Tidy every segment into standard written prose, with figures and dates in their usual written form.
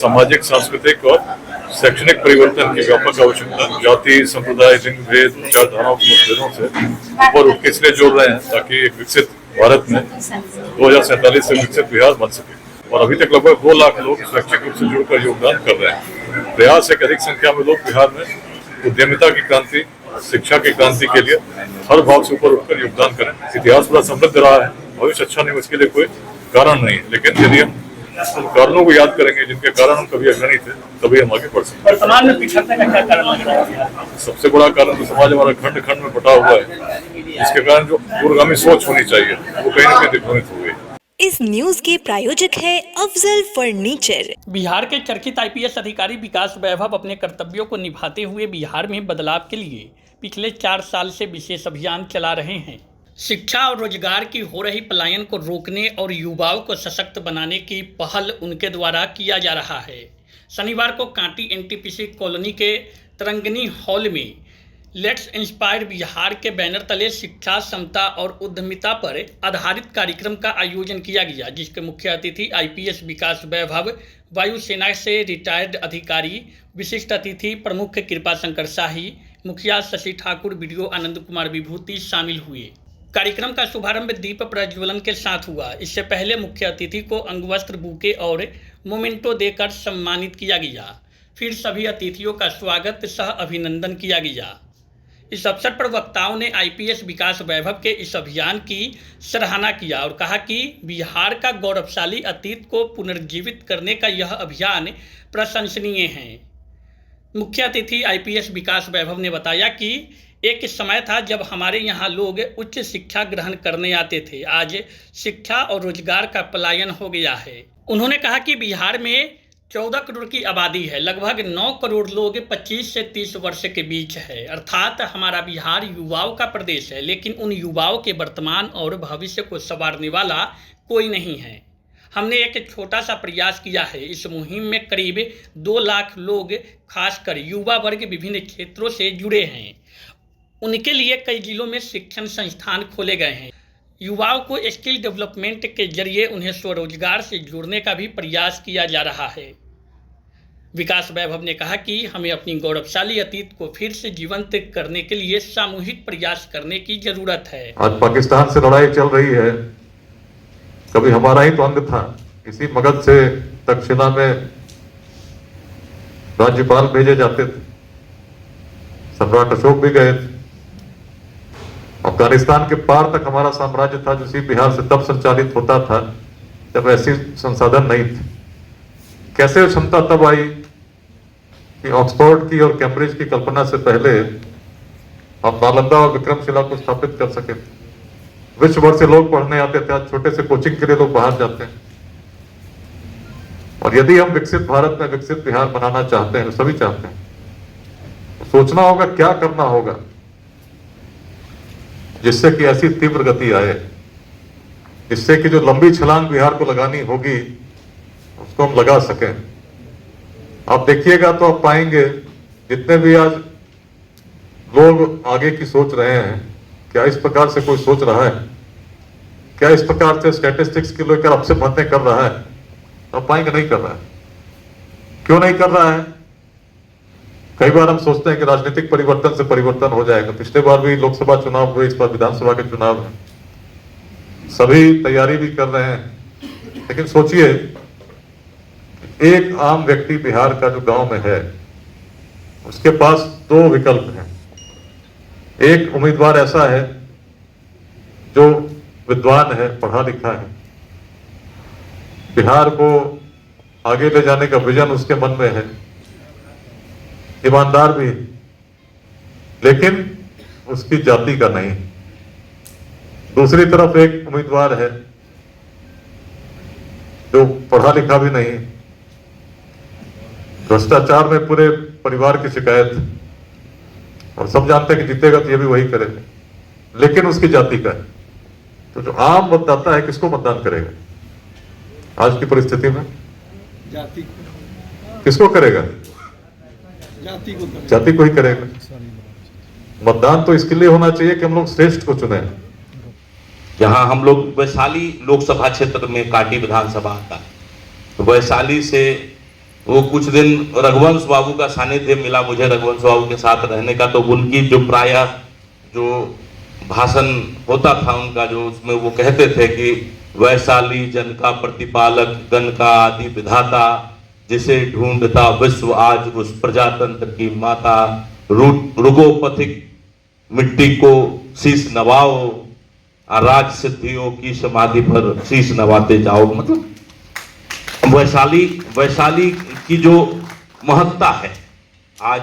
सामाजिक, सांस्कृतिक और शैक्षणिक परिवर्तन की व्यापक आवश्यकता, जाति, संप्रदाय, लिंग भेद, विचारधाराओं के मतभेदों से ऊपर उठ के इसलिए जोड़ रहे हैं ताकि एक विकसित भारत में 2047 से विकसित बिहार बन सके। और अभी तक लगभग 2 लाख लोग स्वैच्छिक रूप से जुड़कर योगदान कर रहे हैं। प्रयास है कि अधिक संख्या में लोग बिहार में उद्यमिता की क्रांति, शिक्षा की क्रांति के लिए हर भाव से ऊपर उठकर योगदान करें। इतिहास बड़ा समृद्ध रहा है, भविष्य अच्छा नहीं, इसके लिए कोई कारण नहीं, लेकिन यदि हम उन कारणों को याद करेंगे जिनके कारण हम कभी अग्रणी थे, तभी हम आगे बढ़ सकते हैं। वर्तमान में पिछड़ने का क्या कारण लग रहा है? सबसे बड़ा कारण तो समाज हमारा खंड खंड में बटा हुआ है, इसके कारण जो दूरगामी सोच होनी चाहिए वो कहीं न कहीं दिग्भ्रमित हो गई। इस न्यूज के प्रायोजक है अफजल फर्नीचर। बिहार के चर्चित आईपीएस अधिकारी विकास वैभव अपने कर्तव्यों को निभाते हुए बिहार में बदलाव के लिए पिछले 4 साल से विशेष अभियान चला रहे हैं। शिक्षा और रोजगार की हो रही पलायन को रोकने और युवाओं को सशक्त बनाने की पहल उनके द्वारा किया जा रहा है। शनिवार को कांटी एनटीपीसी कॉलोनी के तरंगिनी हॉल में लेट्स इंस्पायर बिहार के बैनर तले शिक्षा, समता और उद्यमिता पर आधारित कार्यक्रम का आयोजन किया गया, जिसके मुख्य अतिथि आईपीएस विकास वैभव, वायुसेना से रिटायर्ड अधिकारी, विशिष्ट अतिथि प्रमुख कृपा शंकर शाही, मुखिया शशि ठाकुर, बीडीओ आनंद कुमार विभूति शामिल हुए। कार्यक्रम का शुभारंभ दीप प्रज्वलन के साथ हुआ। इससे पहले मुख्य अतिथि को अंगवस्त्र, बुके और मोमेंटो देकर सम्मानित किया गया। फिर सभी अतिथियों का स्वागत सह अभिनंदन किया गया। इस अवसर पर वक्ताओं ने आईपीएस विकास वैभव के इस अभियान की सराहना किया और कहा कि बिहार का गौरवशाली अतीत को पुनर्जीवित करने का यह अभियान प्रशंसनीय है। मुख्य अतिथि आईपीएस विकास वैभव ने बताया कि एक समय था जब हमारे यहाँ लोग उच्च शिक्षा ग्रहण करने आते थे। आज शिक्षा और रोजगार का पलायन हो गया है। उन्होंने कहा कि बिहार में 14 करोड़ की आबादी है, लगभग 9 करोड़ लोग 25 से 30 वर्ष के बीच है। अर्थात हमारा बिहार युवाओं का प्रदेश है, लेकिन उन युवाओं के वर्तमान और भविष्य को संवारने वाला कोई नहीं है। हमने एक छोटा सा प्रयास किया है। इस मुहिम में करीब 2 लाख लोग, खासकर युवा वर्ग, विभिन्न क्षेत्रों से जुड़े हैं। उनके लिए कई जिलों में शिक्षण संस्थान खोले गए हैं। युवाओं को स्किल डेवलपमेंट के जरिए उन्हें स्वरोजगार से जोड़ने का भी प्रयास किया जा रहा है। विकास वैभव ने कहा कि हमें अपनी गौरवशाली अतीत को फिर से जीवंत करने के लिए सामूहिक प्रयास करने की जरूरत है। आज पाकिस्तान से लड़ाई चल रही है, कभी हमारा ही तो अंग था। इसी मगध से तक्षशिला में राज्यपाल भेजे जाते थे, सम्राट अशोक भी गए थे। अफगानिस्तान के पार तक हमारा साम्राज्य था, जो इसी बिहार से तब संचालित होता था जब ऐसी संसाधन नहीं थे। कैसे क्षमता तब आई कि ऑक्सफोर्ड की और कैम्ब्रिज की कल्पना से पहले हम नालंदा और विक्रमशिला को स्थापित कर सके। विश्व भर से लोग पढ़ने आते थे, आज छोटे से कोचिंग के लिए लोग बाहर जाते हैं। और यदि हम विकसित भारत में विकसित बिहार बनाना चाहते हैं, तो सभी चाहते हैं, तो सोचना होगा क्या करना होगा जिससे कि ऐसी तीव्र गति आए, जिससे कि जो लंबी छलांग बिहार को लगानी होगी उसको हम लगा सकें। आप देखिएगा तो आप पाएंगे जितने भी आज लोग आगे की सोच रहे हैं, क्या इस प्रकार से कोई सोच रहा है? क्या इस प्रकार से स्टैटिस्टिक्स के लेकर आपसे बातें कर रहा है? आप पाएंगे नहीं कर रहा है। क्यों नहीं कर रहा है? कई बार हम सोचते हैं कि राजनीतिक परिवर्तन से परिवर्तन हो जाएगा। पिछले बार भी लोकसभा चुनाव हुए, इस बार विधानसभा के चुनाव है, सभी तैयारी भी कर रहे हैं। लेकिन सोचिए, एक आम व्यक्ति बिहार का जो गांव में है, उसके पास 2 विकल्प हैं। एक उम्मीदवार ऐसा है जो विद्वान है, पढ़ा लिखा है, बिहार को आगे ले जाने का विजन उसके मन में है, ईमानदार भी, लेकिन उसकी जाति का नहीं। दूसरी तरफ एक उम्मीदवार है जो पढ़ा लिखा भी नहीं, भ्रष्टाचार में पूरे परिवार की शिकायत, और सब जानते हैं कि जीतेगा तो ये भी वही करेगा, लेकिन उसकी जाति का है। तो जो आम मतदाता है, किसको मतदान करेगा आज की परिस्थिति में? जाति किसको करेगा? जाति को ही करेगा। मतदान तो इसके लिए होना चाहिए कि हम लोग श्रेष्ठ को चुने। जहां हम लोग वैशाली लोकसभा क्षेत्र में कांटी विधानसभा आता है, तो वैशाली से वो कुछ दिन रघुवंश बाबू का सानिध्य मिला मुझे, रघुवंश बाबू के साथ रहने का। तो उनकी जो प्रायः जो भाषण होता था उनका, जो उसमें वो कहते थे कि वैशाली जन का प्रतिपालक, गण का आदि विधाता, जिसे ढूंढता विश्व आज उस प्रजातंत्र की माता, रुगो पथिक मिट्टी को शीश नवाओ, राज सिद्धियों की समाधि पर शीश नवाते जाओ। मतलब वैशाली की जो महत्ता है, आज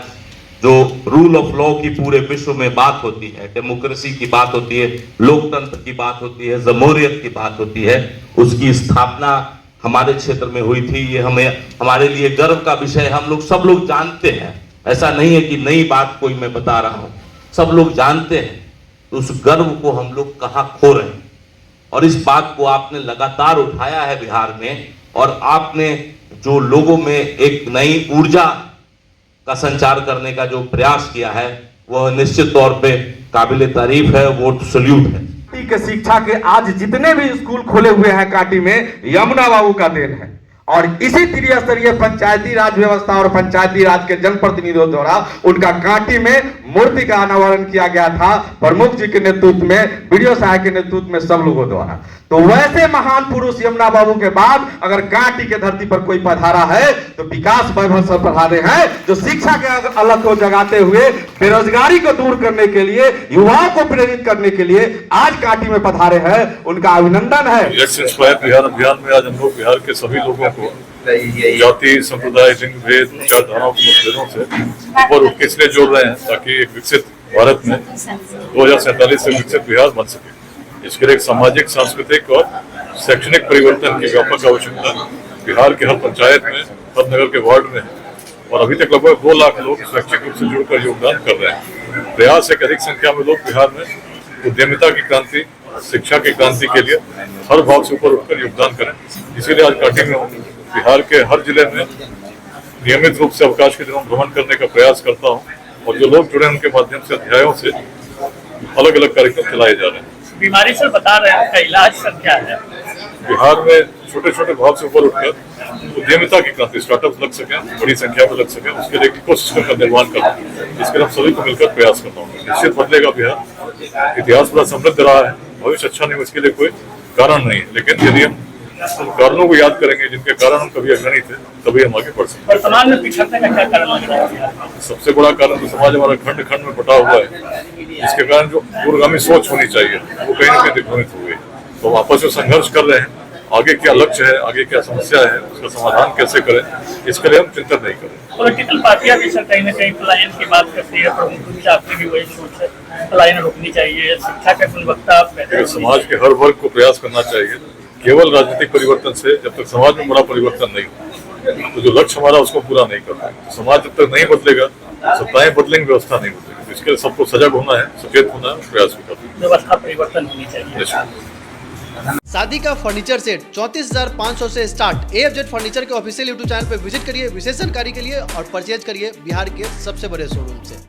जो रूल ऑफ लॉ की पूरे विश्व में बात होती है, डेमोक्रेसी की बात होती है, लोकतंत्र की बात होती है, जमहूरियत की बात होती है, उसकी स्थापना हमारे क्षेत्र में हुई थी। ये हमारे लिए गर्व का विषय, हम लोग सब लोग जानते हैं। ऐसा नहीं है कि नई बात कोई मैं बता रहा हूं, सब लोग जानते हैं। तो उस गर्व को हम लोग कहाँ खो रहे हैं, और इस बात को आपने लगातार उठाया है बिहार में, और आपने जो लोगों में एक नई ऊर्जा का संचार करने का जो प्रयास किया है, वह निश्चित तौर पे काबिले तारीफ है, वो सल्यूट है। के शिक्षा के आज जितने भी स्कूल खोले हुए हैं काटी में, यमुना बाबू का देन है। और इसी त्रिस्तरीय पंचायती राज व्यवस्था और पंचायती राज के जनप्रतिनिधियों द्वारा उनका कांटी में मूर्ति का अनावरण किया गया था, प्रमुख जी के नेतृत्व में, बीडीओ साहब के नेतृत्व में, सब लोगों द्वारा। तो वैसे महान पुरुष यमुना बाबू के बाद अगर कांटी के धरती पर कोई पधारा है तो विकास वैभव से पधारे हैं, जो शिक्षा के अलग को जगाते हुए बेरोजगारी को दूर करने के लिए, युवाओं को प्रेरित करने के लिए आज कांटी में पधारे हैं। उनका अभिनंदन है। बिहार अभियान में आज हम लोग बिहार के सभी लोगों को जाति, संप्रदाय, लिंग भेद, विचारधाराओं के मतभेदों से ऊपर उठ के इसलिए जोड़ रहे हैं ताकि एक विकसित भारत में 2047 से विकसित बिहार बन सके। इसके लिए एक सामाजिक, सांस्कृतिक और शैक्षणिक परिवर्तन की व्यापक आवश्यकता बिहार के हर पंचायत में, हर नगर के वार्ड में है। और अभी तक लगभग 2 लाख लोग शैक्षिक रूप से जुड़कर योगदान कर रहे हैं। प्रयास है कि अधिक संख्या में लोग बिहार में उद्यमिता की क्रांति, शिक्षा की क्रांति के लिए हर भाव से ऊपर उठकर योगदान करें। इसीलिए आज काटी में बिहार के हर जिले में नियमित रूप से अवकाश के दिनों भ्रमण करने का प्रयास करता हूँ, और जो लोग जुड़े हैं उनके माध्यम से अध्यायों से अलग अलग कार्यक्रम चलाए जा रहे हैं। बीमारी से बता रहे हैं, उनका इलाज सर क्या है? बिहार में छोटे छोटे भाव से ऊपर उठकर उद्यमिता की क्रांति, स्टार्टअप लग सके, बड़ी संख्या में लग सके, उसके लिए इकोसिस्टम का निर्माण करना, इसके लिए हम सभी को मिलकर प्रयास करता हूँ। निश्चित बदलेगा बिहार। इतिहास बड़ा समृद्ध रहा है, भविष्य अच्छा नहीं, इसके लिए कोई कारण नहीं है, लेकिन यदि हम उन कारणों को याद करेंगे जिनके कारण हम कभी अग्रणी थे, तभी हम आगे बढ़ सकते। वर्तमान में पिछड़ने का क्या कारण लग रहा है? सबसे बड़ा कारण तो समाज हमारा खंड खंड में बटा हुआ है, इसके कारण जो दूरगामी सोच होनी चाहिए वो कहीं न कहीं दिग्भ्रमित हो गई। तो हम आपस में संघर्ष कर रहे हैं, आगे क्या लक्ष्य है, आगे क्या समस्या है, उसका समाधान कैसे करें, इसके लिए हम चिंतन नहीं करें। पॉलिटिकल पार्टियां भी सर कहीं न कहीं पलायन की बात करती है, प्रमुख रूप से आपकी भी वही सोच है, पलायन रोकनी चाहिए, शिक्षा का गुणवत्ता बेहतर। समाज के हर वर्ग को प्रयास करना चाहिए। केवल राजनीतिक परिवर्तन से जब तक समाज में बड़ा परिवर्तन नहीं हो, तो जो लक्ष्य हमारा उसको पूरा नहीं कर पाएंगे। तो समाज जब तक नहीं बदलेगा, सत्ताएं बदलेंगी, व्यवस्था नहीं बदलेगी। तो इसके लिए सबको सजग होना है, सचेत होना है, प्रयास भी करना है। व्यवस्था परिवर्तन होनी चाहिए। शादी का फर्नीचर सेट 34,500 से स्टार्ट। AFZ फर्नीचर के ऑफिशियल यूट्यूब चैनल पर विजिट करिए विशेष जानकारी के लिए और परचेज करिए बिहार के सबसे बड़े शोरूम से।